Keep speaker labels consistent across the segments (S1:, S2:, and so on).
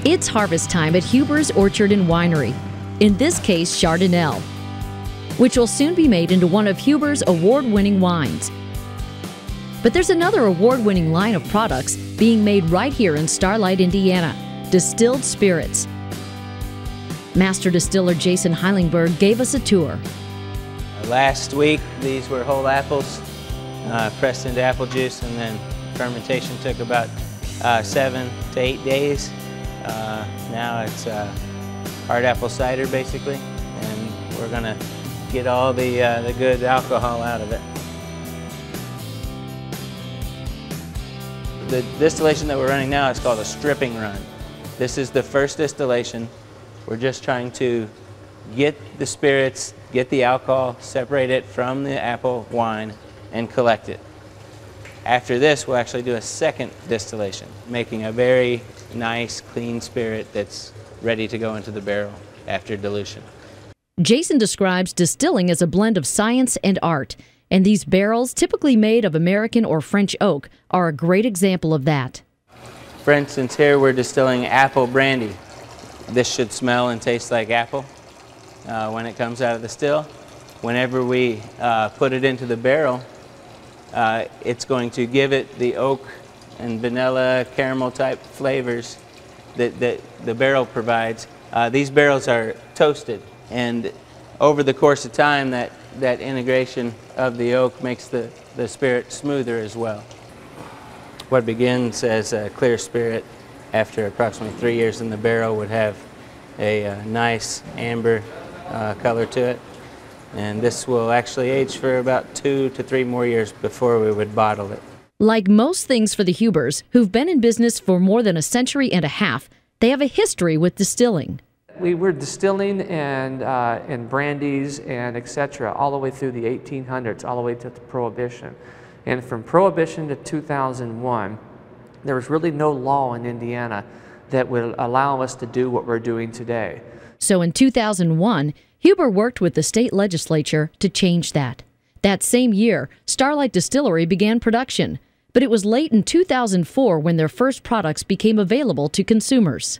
S1: It's harvest time at Huber's Orchard and Winery, in this case Chardonnay, which will soon be made into one of Huber's award-winning wines. But there's another award-winning line of products being made right here in Starlight, Indiana, distilled spirits. Master Distiller Jason Heiligenberg gave us a tour.
S2: Last week, these were whole apples, pressed into apple juice, and then fermentation took about 7 to 8 days. Now it's hard apple cider, basically, and we're going to get all the good alcohol out of it. The distillation that we're running now is called a stripping run. This is the first distillation. We're just trying to get the spirits, get the alcohol, separate it from the apple wine, and collect it. After this, we'll actually do a second distillation, making a very nice, clean spirit that's ready to go into the barrel after dilution.
S1: Jason describes distilling as a blend of science and art, and these barrels, typically made of American or French oak, are a great example of that.
S2: For instance, here we're distilling apple brandy. This should smell and taste like apple when it comes out of the still. Whenever we put it into the barrel, it's going to give it the oak and vanilla caramel type flavors that the barrel provides. These barrels are toasted, and over the course of time that integration of the oak makes the spirit smoother as well. What begins as a clear spirit after approximately 3 years in the barrel would have a nice amber color to it. And this will actually age for about 2 to 3 more years before we would bottle it.
S1: Like most things for the Hubers, who've been in business for more than a century and a half, they have a history with distilling.
S3: We were distilling and brandies and etc. all the way through the 1800s, all the way to the Prohibition. And from Prohibition to 2001, there was really no law in Indiana that would allow us to do what we're doing today.
S1: So in 2001, Huber worked with the state legislature to change that. That same year, Starlight Distillery began production, but it was late in 2004 when their first products became available to consumers.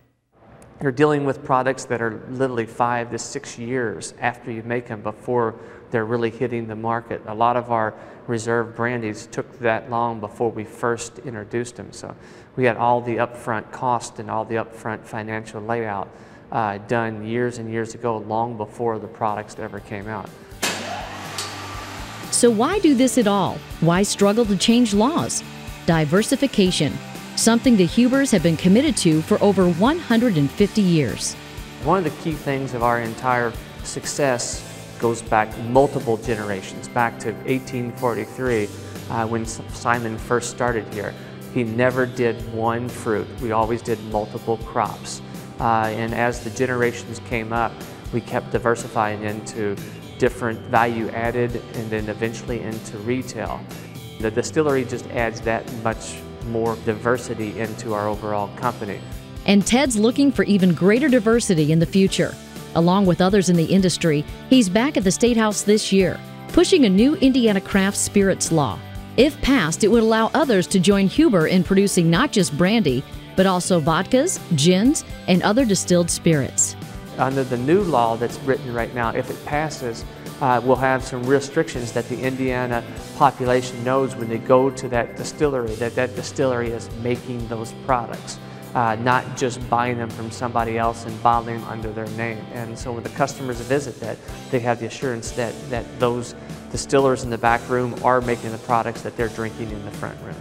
S3: You're dealing with products that are literally 5 to 6 years after you make them before they're really hitting the market. A lot of our reserve brandies took that long before we first introduced them. So we had all the upfront cost and all the upfront financial layout done years and years ago, long before the products ever came out.
S1: So why do this at all? Why struggle to change laws? Diversification, something the Hubers have been committed to for over 150 years.
S3: One of the key things of our entire success goes back multiple generations, back to 1843 when Simon first started here. He never did one fruit. We always did multiple crops. And as the generations came up, we kept diversifying into different value added and then eventually into retail. The distillery just adds that much more diversity into our overall company.
S1: And Ted's looking for even greater diversity in the future. Along with others in the industry, he's back at the State House this year, pushing a new Indiana craft spirits law. If passed, it would allow others to join Huber in producing not just brandy, but also vodkas, gins, and other distilled spirits.
S3: Under the new law that's written right now, if it passes, we'll have some restrictions that the Indiana population knows when they go to that distillery, that distillery is making those products, not just buying them from somebody else and bottling them under their name. And so when the customers visit that, they have the assurance that those distillers in the back room are making the products that they're drinking in the front room.